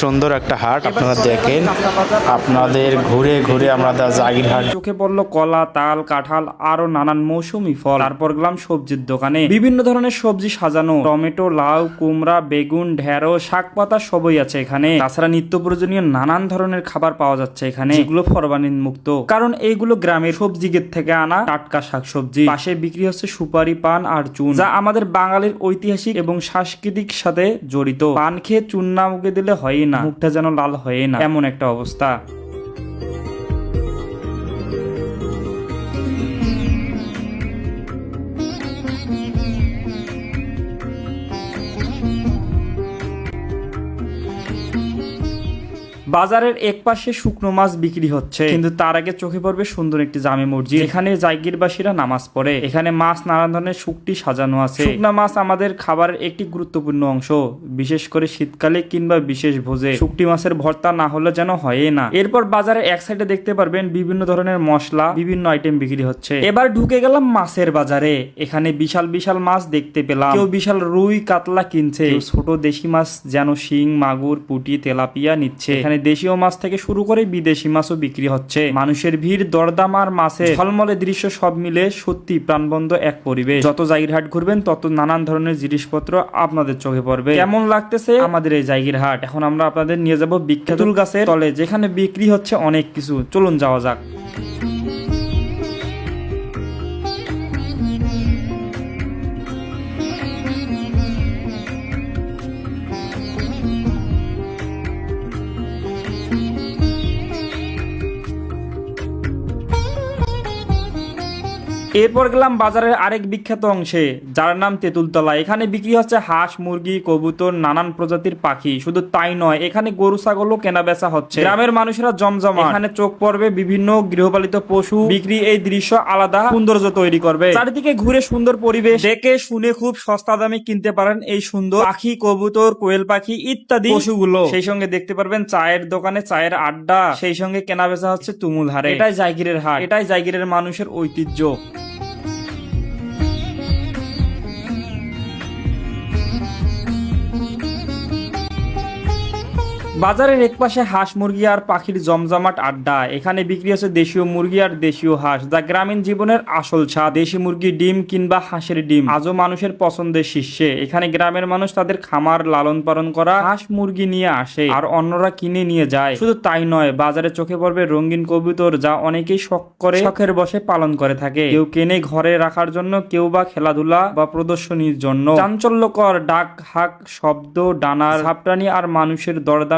সুন্দর একটা হাট আপনারা দেখেন। আপনাদের ঘুরে ঘুরে আমরা জাগির হাট চোখে পড়লো কলা, তাল, কাঁঠাল আরো নানান মৌসুমি ফল। তারপর গেলাম সবজির দোকানে, বিভিন্ন ধরনের সবজি সাজানো, টমেটো, লাউ, কুমড়া, বেগুন, ঢেঁড়স, শাক পাতা সবই আছে এখানে। তাছাড়া নিত্য প্রয়োজনীয় নানান ধরনের খাবার পাওয়া যাচ্ছে এখানে, যেগুলো ফরমালিন মুক্ত, কারণ এইগুলো গ্রামের সবজি ক্ষেত থেকে আনা টাটকা শাকসবজি। পাশে বিক্রি হচ্ছে সুপারি, পান আর চুন, যা আমাদের বাঙালির ঐতিহাসিক এবং সাংস্কৃতিক সাথে জড়িত। পান খেয়ে চুন না মুখে দিলে হয়ই না, মুখটা যেন লাল হয়ে না, এমন একটা অবস্থা। বাজারের এক পাশে শুকনো মাছ বিক্রি হচ্ছে, কিন্তু তার আগে চোখে পড়বে সুন্দর একটি জামে মসজিদ। এখানে জায়গিরবাসীরা নামাজ পড়ে। এখানে মাছ নানা ধরনের শুকটি সাজানো আছে। শুকনা মাছ আমাদের খাবারের একটি গুরুত্বপূর্ণ অংশ, বিশেষ করে শীতকালে কিংবা বিশেষ ভোজে শুকটি মাছের ভর্তা না হলে যেন হয়ই না। এরপর বাজারের এক সাইডে দেখতে পারবেন বিভিন্ন ধরনের মশলা, বিভিন্ন আইটেম বিক্রি হচ্ছে। এবার ঢুকে গেলাম মাছের বাজারে। এখানে বিশাল বিশাল মাছ দেখতে পেলাম। কেউ বিশাল রুই কাতলা কিনছে, ছোট দেশি মাছ যেন শিং, মাগুর, পুঁটি, তেলাপিয়া নিচ্ছে। এখানে দেশীয় মাছ থেকে শুরু করে বিদেশি মাছও বিক্রি হচ্ছে। মানুষের ভিড়, দরদাম আর মাছের ঝলমলে দৃশ্য সব মিলে সত্যি প্রাণবন্ত এক পরিবেশ। যত জাগির হাট ঘুরবেন তত নানান ধরনের জিনিসপত্র আপনাদের চোখে পড়বে। কেমন লাগতেছে আমাদের এই জাগির হাট? এখন আমরা আপনাদের নিয়ে যাব বিখ্যাত তুল গাছের তলে, যেখানে বিক্রি হচ্ছে অনেক কিছু। চলুন যাওয়া যাক। এরপর গেলাম বাজারের আরেক বিখ্যাত অংশে, যার নাম তেঁতুলতলা। এখানে বিক্রি হচ্ছে হাঁস, মুরগি, কবুতর, নানান প্রজাতির পাখি। শুধু তাই নয়, এখানে গরু ছাগলও কেনা বেচা হচ্ছে। গ্রামের মানুষেরা জমজমা। এখানে চোখ পড়বে বিভিন্ন গৃহপালিত পশু বিক্রি। এই দৃশ্য আলাদা সৌন্দর্য তৈরি করবে। চারিদিকে ঘুরে সুন্দর পরিবেশ দেখে শুনে খুব সস্তা দামে কিনতে পারেন এই সুন্দর পাখি, কবুতর, কোয়েল পাখি ইত্যাদি পশুগুলো। সেই সঙ্গে দেখতে পারবেন চায়ের দোকানে চায়ের আড্ডা, সেই সঙ্গে কেনা বেচা হচ্ছে তুমুল হারে। এটাই জাগিরের হাট, এটাই জাগিরের মানুষের ঐতিহ্য। বাজারের এক পাশে হাঁস, মুরগি আর পাখির জমজমাট আড্ডা। এখানে বিক্রি হচ্ছে দেশীয় মুরগি আর দেশীয় হাঁস, যা গ্রামীণ জীবনের আসল স্বাদ। দেশি মুরগি ডিম কিংবা হাঁসের ডিম আজও মানুষের পছন্দের শীর্ষে। এখানে গ্রামের মানুষ তাদের খামার লালন পালন করা হাঁস মুরগি নিয়ে আসে আর অন্যরা কিনে নিয়ে যায়। শুধু তাই নয়, বাজারে চোখে পড়বে রঙিন কবুতর, যা অনেকেই শখ করে শখের বসে পালন করে থাকে। কেউ কেনে ঘরে রাখার জন্য, কেউ বা খেলাধুলা বা প্রদর্শনীর জন্য। চাঞ্চল্যকর ডাক, হাক, শব্দ, ডানার ঝাপটানি আর মানুষের দরদাম